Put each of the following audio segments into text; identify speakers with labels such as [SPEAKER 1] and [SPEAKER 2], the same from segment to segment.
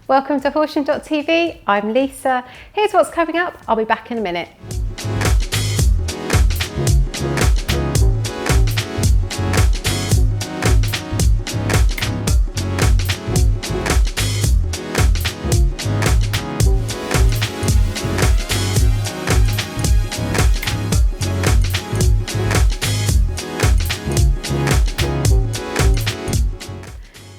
[SPEAKER 1] Welcome to Horsham.tv. I'm Lisa. Here's what's coming up. I'll be back in a minute.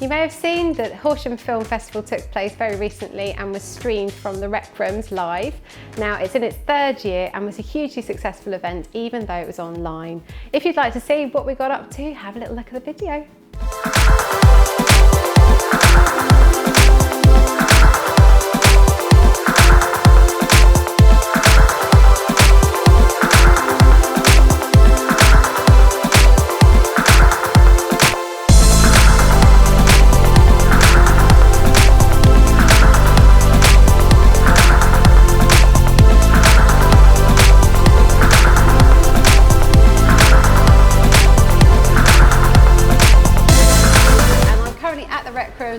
[SPEAKER 1] You may have seen that Horsham Film Festival took place very recently and was streamed from the Rec Rooms live. Now it's in its third year and was a hugely successful event even though it was online. If you'd like to see what we got up to, have a little look at the video.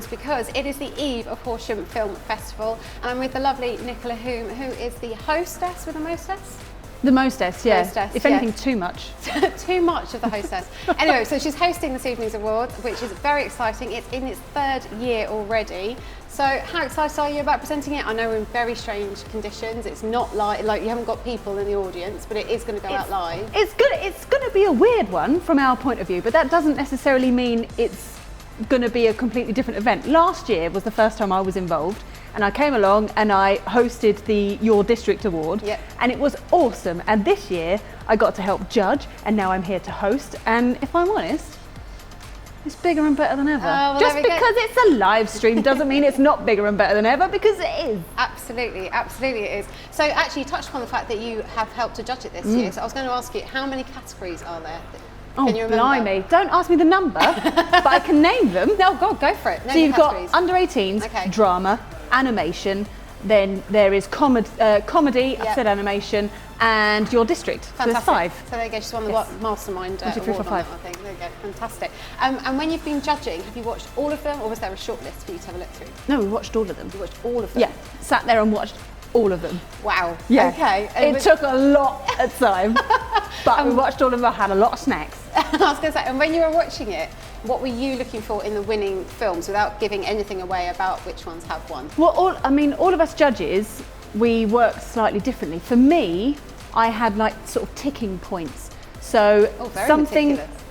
[SPEAKER 1] Because it is the eve of Horsham Film Festival and I'm with the lovely Nicola Hume, who is the hostess with the mostess?
[SPEAKER 2] The mostess, yeah.
[SPEAKER 1] Mostess,
[SPEAKER 2] if anything, too much.
[SPEAKER 1] Too much of the hostess. Anyway, so she's hosting this evening's award, which is very exciting. It's in its third year already. So how excited are you about presenting it? I know we're in very strange conditions. It's not like you haven't got people in the audience, but it is going to go out live.
[SPEAKER 2] It's going to be a weird one from our point of view, but that doesn't necessarily mean it's going to be a completely different event. Last year was the first time I was involved and I came along and I hosted the Your District Award.
[SPEAKER 1] Yep.
[SPEAKER 2] And it was awesome, and this year I got to help judge and now I'm here to host, and if I'm honest, it's bigger and better than ever.
[SPEAKER 1] Well,
[SPEAKER 2] just because it's a live stream doesn't mean it's not bigger and better than ever, because it is.
[SPEAKER 1] Absolutely, absolutely it is. So actually you touched upon the fact that you have helped to judge it this year, so I was going to ask you, how many categories are there?
[SPEAKER 2] Oh,
[SPEAKER 1] can you remember?
[SPEAKER 2] Blimey. Don't ask me the number, but I can name them.
[SPEAKER 1] No, God, go for it.
[SPEAKER 2] So you've got under 18s,
[SPEAKER 1] okay,
[SPEAKER 2] drama, animation, then there is comedy,
[SPEAKER 1] yep,
[SPEAKER 2] I've said animation, and Your District.
[SPEAKER 1] Fantastic.
[SPEAKER 2] So there's 5.
[SPEAKER 1] So there you go, just won the Mastermind
[SPEAKER 2] 1, 2, 3, 4,
[SPEAKER 1] award
[SPEAKER 2] 5.
[SPEAKER 1] on that, I think. There you go, fantastic. And when you've been judging, have you watched all of them, or was there a short list for you to have a look through?
[SPEAKER 2] No, we watched all of them.
[SPEAKER 1] You watched all of them?
[SPEAKER 2] Yeah, sat there and watched all of them.
[SPEAKER 1] Wow.
[SPEAKER 2] Yeah.
[SPEAKER 1] Okay.
[SPEAKER 2] It took a lot of time, but we watched all of them. I had a lot of snacks.
[SPEAKER 1] I was going to say, and when you were watching it, what were you looking for in the winning films without giving anything away about which ones have won?
[SPEAKER 2] Well, all of us judges, we work slightly differently. For me, I had like sort of ticking points. So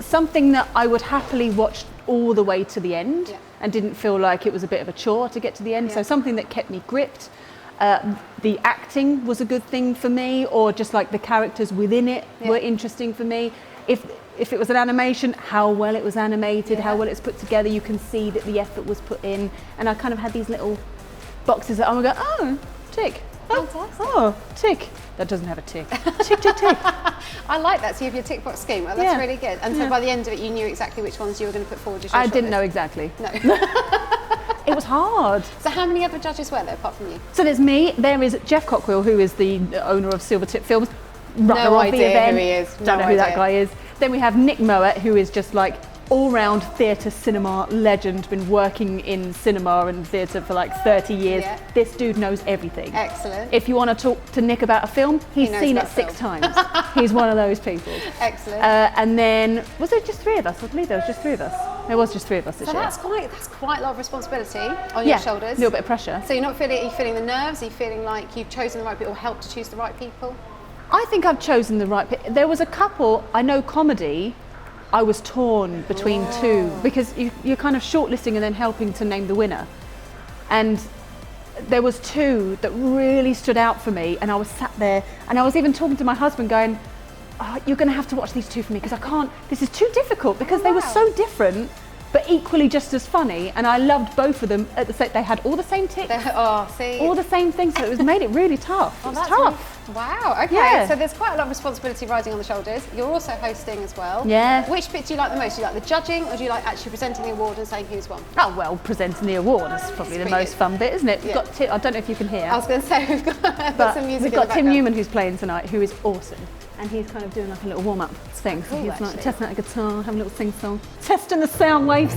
[SPEAKER 2] something that I would happily watch all the way to the end, yeah, and didn't feel like it was a bit of a chore to get to the end. Yeah. So something that kept me gripped. The acting was a good thing for me, or just like the characters within it, yeah, were interesting for me. If it was an animation, how well it was animated, yeah, how well it's put together, you can see that the effort was put in. And I kind of had these little boxes that I would go, oh, tick. Oh, tick. That doesn't have a tick. Tick, tick, tick.
[SPEAKER 1] I like that. So you have your tick box scheme. Well, that's really good. And so by the end of it, you knew exactly which ones you were going to put forward.
[SPEAKER 2] I didn't know exactly.
[SPEAKER 1] No.
[SPEAKER 2] It was hard.
[SPEAKER 1] So how many other judges were there apart from you?
[SPEAKER 2] So there's me, there is Jeff Cockrell, who is the owner of Silvertip Films.
[SPEAKER 1] No idea who he is.
[SPEAKER 2] Don't know who that guy is. Then we have Nick Mowat, who is just like all-round theatre cinema legend, been working in cinema and theatre for like 30 years. Yeah. This dude knows everything.
[SPEAKER 1] Excellent.
[SPEAKER 2] If you want to talk to Nick about a film, he's seen it 6 times. He's one of those people.
[SPEAKER 1] Excellent.
[SPEAKER 2] And then, was there just 3 of us? I believe there was just 3 of us. There was just 3 of us this year.
[SPEAKER 1] That's quite a lot of responsibility on your shoulders.
[SPEAKER 2] A little bit of pressure.
[SPEAKER 1] So are you feeling the nerves? Are you feeling like you've chosen the right people or helped to choose the right people?
[SPEAKER 2] I think I've chosen the right people. There was a couple, I know comedy, I was torn between 2, because you're kind of shortlisting and then helping to name the winner. And there was 2 that really stood out for me, and I was sat there and I was even talking to my husband going, oh, you're going to have to watch these 2 for me because I can't, this is too difficult, because they were so different but equally just as funny, and I loved both of them at the same. They had all the same ticks, all the same things, so it made it really tough. It was tough.
[SPEAKER 1] Wow, okay, yeah. So there's quite a lot of responsibility riding on the shoulders. You're also hosting as well.
[SPEAKER 2] Yeah.
[SPEAKER 1] Which bit do you like the most? Do you like the judging, or do you like actually presenting the award and saying who's won?
[SPEAKER 2] Oh, well, presenting the award is probably the most fun bit, isn't it? We've got I don't know if you can hear.
[SPEAKER 1] I was going to say, we've got some music.
[SPEAKER 2] We've got Tim Newman who's playing tonight, who is awesome. and he's kind of doing like a little warm-up thing. So
[SPEAKER 1] Cool,
[SPEAKER 2] he's like
[SPEAKER 1] actually.
[SPEAKER 2] testing out the guitar, having a little sing-song, testing the sound waves.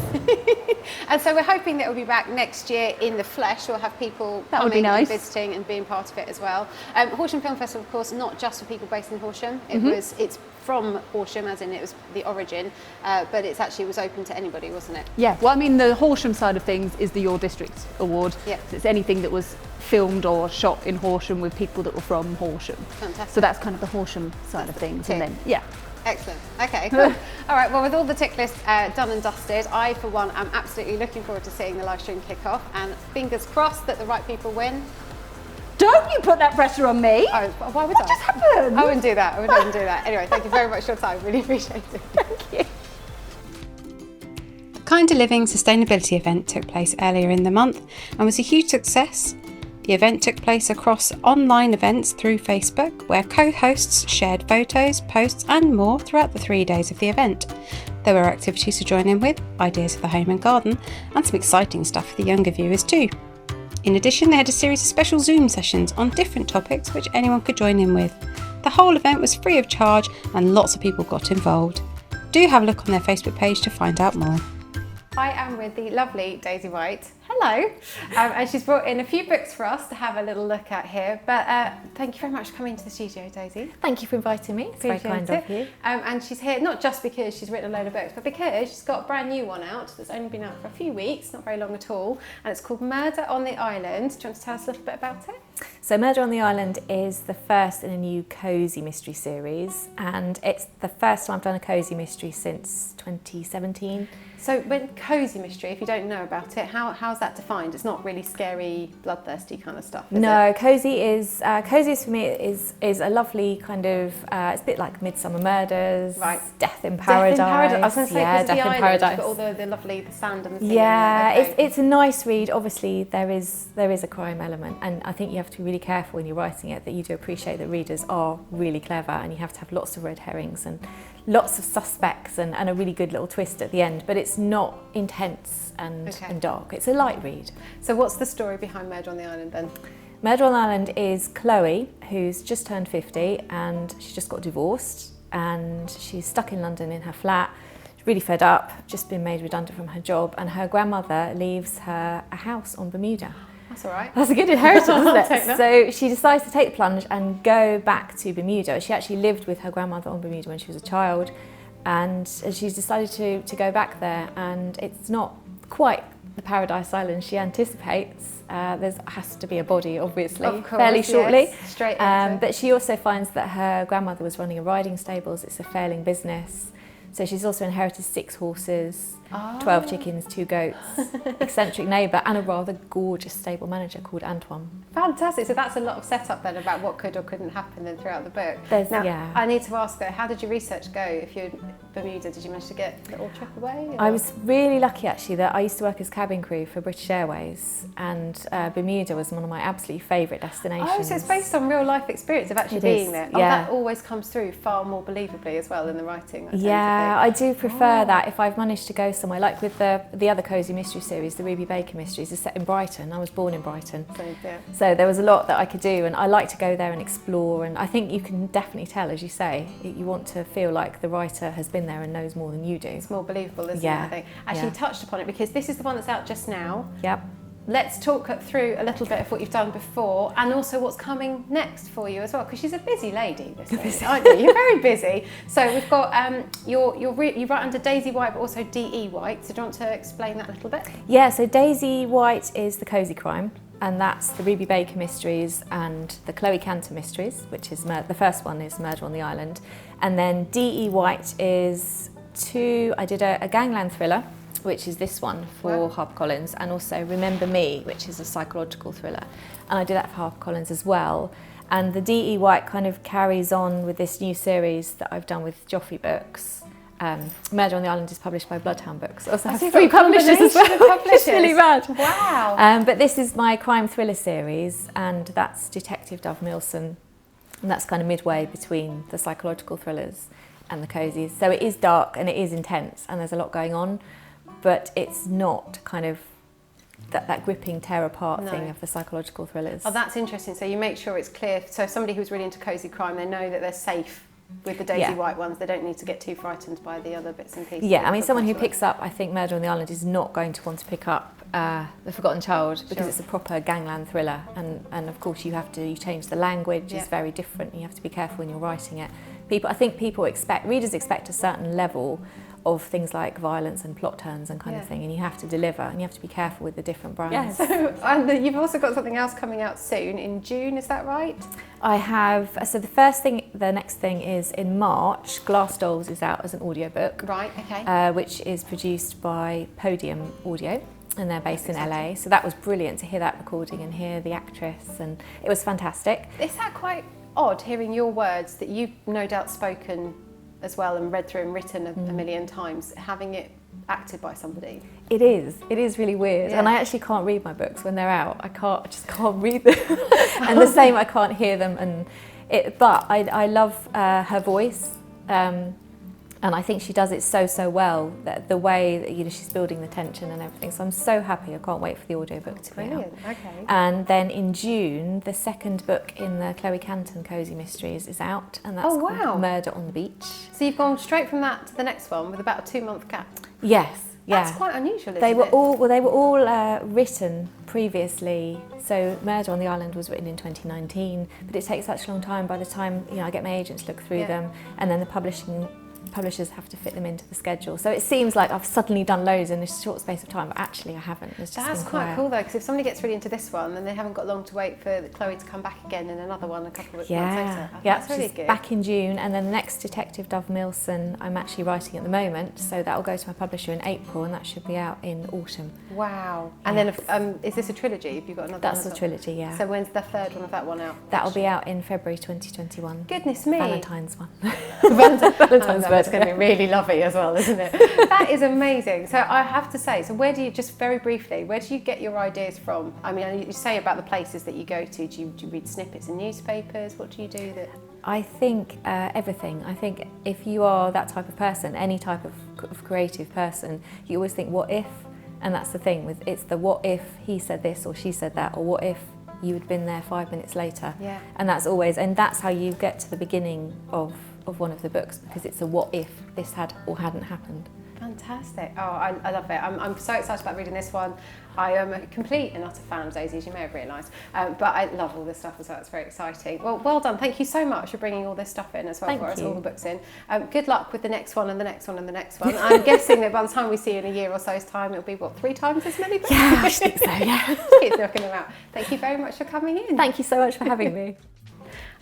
[SPEAKER 1] And so we're hoping that it'll be back next year in the flesh. We'll have people
[SPEAKER 2] That would be
[SPEAKER 1] coming and
[SPEAKER 2] nice.
[SPEAKER 1] visiting and being part of it as well. Horsham Film Festival, of course, not just for people based in Horsham. It's from Horsham, as in it was the origin, but it actually was open to anybody, wasn't it?
[SPEAKER 2] Yeah, well, I mean, the Horsham side of things is the Your District Award.
[SPEAKER 1] Yeah.
[SPEAKER 2] So it's anything that was filmed or shot in Horsham with people that were from Horsham.
[SPEAKER 1] Fantastic.
[SPEAKER 2] So that's kind of the Horsham side of things. And then, yeah.
[SPEAKER 1] Excellent. Okay, cool. All right, well, with all the tick list done and dusted, I, for one, am absolutely looking forward to seeing the live stream kick off, and fingers crossed that the right people win.
[SPEAKER 2] Don't you put that pressure on me.
[SPEAKER 1] Oh, why would
[SPEAKER 2] What
[SPEAKER 1] I?
[SPEAKER 2] just happened?
[SPEAKER 1] I wouldn't do that. I wouldn't do that. Anyway, thank you very much for your time. Really appreciate it.
[SPEAKER 2] Thank you.
[SPEAKER 1] The Kinder Living sustainability event took place earlier in the month and was a huge success. The event took place across online events through Facebook, where co-hosts shared photos, posts and more throughout the 3 days of the event. There were activities to join in with, ideas for the home and garden, and some exciting stuff for the younger viewers too. In addition, they had a series of special Zoom sessions on different topics which anyone could join in with. The whole event was free of charge and lots of people got involved. Do have a look on their Facebook page to find out more. I am with the lovely Daisy White. Hello. And she's brought in a few books for us to have a little look at here. But thank you very much for coming to the studio, Daisy.
[SPEAKER 3] Thank you for inviting me. It's very kind of you.
[SPEAKER 1] And she's here not just because she's written a load of books, but because she's got a brand new one out that's only been out for a few weeks, not very long at all. And it's called Murder on the Island. Do you want to tell us a little bit about it?
[SPEAKER 3] So Murder on the Island is the first in a new cosy mystery series, and it's the first time I've done a cosy mystery since 2017.
[SPEAKER 1] So when cosy mystery, if you don't know about it, how's that defined? It's not really scary, bloodthirsty kind of stuff, is
[SPEAKER 3] No,
[SPEAKER 1] it?
[SPEAKER 3] cozy is for me is a lovely kind of it's a bit like Midsummer Murders,
[SPEAKER 1] Right.
[SPEAKER 3] Death in Paradise.
[SPEAKER 1] I was going to say,
[SPEAKER 3] yeah,
[SPEAKER 1] because of
[SPEAKER 3] Death
[SPEAKER 1] the
[SPEAKER 3] in
[SPEAKER 1] island,
[SPEAKER 3] Paradise.
[SPEAKER 1] you've got all the lovely the sand and the sea.
[SPEAKER 3] Yeah,
[SPEAKER 1] and that,
[SPEAKER 3] it's a nice read. Obviously, there is a crime element, and I think you have to be really careful when you're writing it that you do appreciate that readers are really clever, and you have to have lots of red herrings and lots of suspects and a really good little twist at the end. But it's not intense and dark. It's a light read.
[SPEAKER 1] So what's the story behind Murder on the Island then?
[SPEAKER 3] Murder on the Island is Chloe, who's just turned 50, and she just got divorced, and she's stuck in London in her flat. She's really fed up, just been made redundant from her job, and her grandmother leaves her a house on Bermuda.
[SPEAKER 1] That's all right.
[SPEAKER 3] That's a good inheritance, isn't
[SPEAKER 1] I'll take
[SPEAKER 3] it?
[SPEAKER 1] that.
[SPEAKER 3] So she decides to take the plunge and go back to Bermuda. She actually lived with her grandmother on Bermuda when she was a child, and she's decided to go back there, and it's not quite the paradise island she anticipates. There has to be a body, obviously,
[SPEAKER 1] Of course,
[SPEAKER 3] fairly shortly.
[SPEAKER 1] yes. Straight into
[SPEAKER 3] But she also finds that her grandmother was running a riding stables. It's a failing business. So she's also inherited 6 horses, 12 chickens, 2 goats, eccentric neighbour, and a rather gorgeous stable manager called Antoine.
[SPEAKER 1] Fantastic. So that's a lot of setup then about what could or couldn't happen then throughout the book. Now,
[SPEAKER 3] yeah.
[SPEAKER 1] I need to ask though, how did your research go? If you're in Bermuda, did you manage to get a little trip away? Or?
[SPEAKER 3] I was really lucky actually that I used to work as cabin crew for British Airways, and Bermuda was one of my absolute favourite destinations.
[SPEAKER 1] Oh, so it's based on real life experience of actually
[SPEAKER 3] It
[SPEAKER 1] being
[SPEAKER 3] is,
[SPEAKER 1] there. Oh,
[SPEAKER 3] yeah.
[SPEAKER 1] that always comes through far more believably as well in the writing. I tend to
[SPEAKER 3] Yeah, I
[SPEAKER 1] think.
[SPEAKER 3] do prefer that if I've managed to go somewhere, like with the other cosy mystery series, the Ruby Baker mysteries, is set in Brighton. I was born in Brighton.
[SPEAKER 1] Yeah.
[SPEAKER 3] So there was a lot that I could do, and I like to go there and explore, and I think you can definitely tell, as you say, you want to feel like the writer has been there and knows more than you do.
[SPEAKER 1] It's more believable, isn't
[SPEAKER 3] Yeah,
[SPEAKER 1] it? I think. Actually,
[SPEAKER 3] yeah.
[SPEAKER 1] you touched upon it because this is the one that's out just now.
[SPEAKER 3] Yep.
[SPEAKER 1] Let's talk through a little bit of what you've done before and also what's coming next for you as well, because she's a busy lady, this lady, aren't you? You're very busy. So we've got, you write under Daisy White, but also D.E. White. So do you want to explain that a little bit?
[SPEAKER 3] Yeah, so Daisy White is the cosy crime, and that's the Ruby Baker mysteries and the Chloe Cantor mysteries, which is the first one is Murder on the Island. And then D.E. White is I did a gangland thriller, which is this one for HarperCollins, and also Remember Me, which is a psychological thriller. And I did that for HarperCollins as well. And the D.E. White kind of carries on with this new series that I've done with Joffrey Books. Murder on the Island is published by Bloodhound Books. Also has 3 publishers as well. It's really rad.
[SPEAKER 1] Wow.
[SPEAKER 3] But this is my crime thriller series, and that's Detective Dove Milson, and that's kind of midway between the psychological thrillers and the cozies. So it is dark and it is intense, and there's a lot going on, but it's not kind of that gripping tear apart thing of the psychological thrillers.
[SPEAKER 1] Oh, that's interesting. So you make sure it's clear. So somebody who's really into cosy crime, they know that they're safe with the Daisy
[SPEAKER 3] Yeah.
[SPEAKER 1] White ones. They don't need to get too frightened by the other bits and pieces.
[SPEAKER 3] Yeah, I mean, someone who picks up, I think, Murder on the Island is not going to want to pick up The Forgotten Child, because
[SPEAKER 1] Sure.
[SPEAKER 3] it's a proper gangland thriller, and of course you change the language.
[SPEAKER 1] Yeah.
[SPEAKER 3] It's very different. You have to be careful when you're writing it. I think readers expect a certain level of things like violence and plot turns and kind of thing, and you have to deliver, and you have to be careful with the different brands.
[SPEAKER 1] Yes. And you've also got something else coming out soon in June, is that right?
[SPEAKER 3] I have, so the next thing is in March, Glass Dolls is out as an audiobook.
[SPEAKER 1] Right, okay.
[SPEAKER 3] Which is produced by Podium Audio, and they're based in LA. So that was brilliant to hear that recording and hear the actress, and it was fantastic.
[SPEAKER 1] Is that quite odd, hearing your words that you've no doubt spoken as well and read through and written a million times, having it acted by somebody?
[SPEAKER 3] It is really weird, and I actually can't read my books when they're out. I just can't read them. And the same, I can't hear them, but I love her voice, and I think she does it so well, that the way that she's building the tension and everything. So I'm so happy. I can't wait for the audiobook to be out.
[SPEAKER 1] Brilliant, okay.
[SPEAKER 3] And then in June, the second book in the Chloe Canton Cozy Mysteries is out, and that's called Murder on the Beach.
[SPEAKER 1] So you've gone straight from that to the next one with about a 2-month gap.
[SPEAKER 3] Yes. Yeah.
[SPEAKER 1] That's quite unusual, isn't
[SPEAKER 3] They were
[SPEAKER 1] it?
[SPEAKER 3] all written previously. So Murder on the Island was written in 2019, but it takes such a long time. By the time I get my agent to look through them, and then the publishers have to fit them into the schedule. So it seems like I've suddenly done loads in a short space of time, but actually I haven't. It's just
[SPEAKER 1] That's
[SPEAKER 3] been
[SPEAKER 1] quite
[SPEAKER 3] quiet.
[SPEAKER 1] cool though, because if somebody gets really into this one, then they haven't got long to wait for Chloe to come back again in another one a couple of months later. That's really
[SPEAKER 3] she's
[SPEAKER 1] good.
[SPEAKER 3] back in June, and then the next Detective Dove Milson I'm actually writing at the moment, so that will go to my publisher in April, and that should be out in autumn.
[SPEAKER 1] Wow. And then is this a trilogy? Have you got another
[SPEAKER 3] That's
[SPEAKER 1] one?
[SPEAKER 3] a trilogy, yeah.
[SPEAKER 1] So when's the third one of that one out?
[SPEAKER 3] That will be out in February 2021.
[SPEAKER 1] Goodness me.
[SPEAKER 3] Valentine's one.
[SPEAKER 1] Valentine's It's going to be really lovely as well, isn't it? That is amazing. So I have to say, so where do you, just very briefly, where do you get your ideas from? I mean, you say about the places that you go to. Do you read snippets in newspapers? What do you do that?
[SPEAKER 3] I think everything. I think if you are that type of person, any type of creative person, you always think, what if? And that's the thing with it's the what if he said this or she said that, or what if you had been there 5 minutes later.
[SPEAKER 1] Yeah.
[SPEAKER 3] And that's how you get to the beginning of one of the books, because it's a what if this had or hadn't happened.
[SPEAKER 1] Fantastic. Oh, I love it. I'm so excited about reading this one. I am a complete and utter fan of Daisy, as you may have realised. But I love all this stuff as well. It's very exciting. Well done. Thank you so much for bringing all this stuff in as well for us, all the books in. Good luck with the next one and the next one and the next one. I'm guessing that by the time we see you in a year or so's time, it'll be, 3 times as many books?
[SPEAKER 3] Yeah, I think so, yeah.
[SPEAKER 1] Keep knocking them out. Thank you very much for coming in.
[SPEAKER 3] Thank you so much for having me.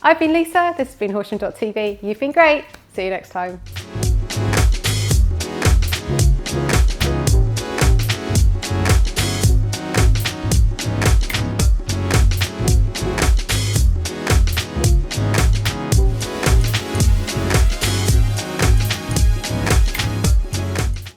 [SPEAKER 1] I've been Lisa. This has been Horsham.tv. You've been great. See you next time.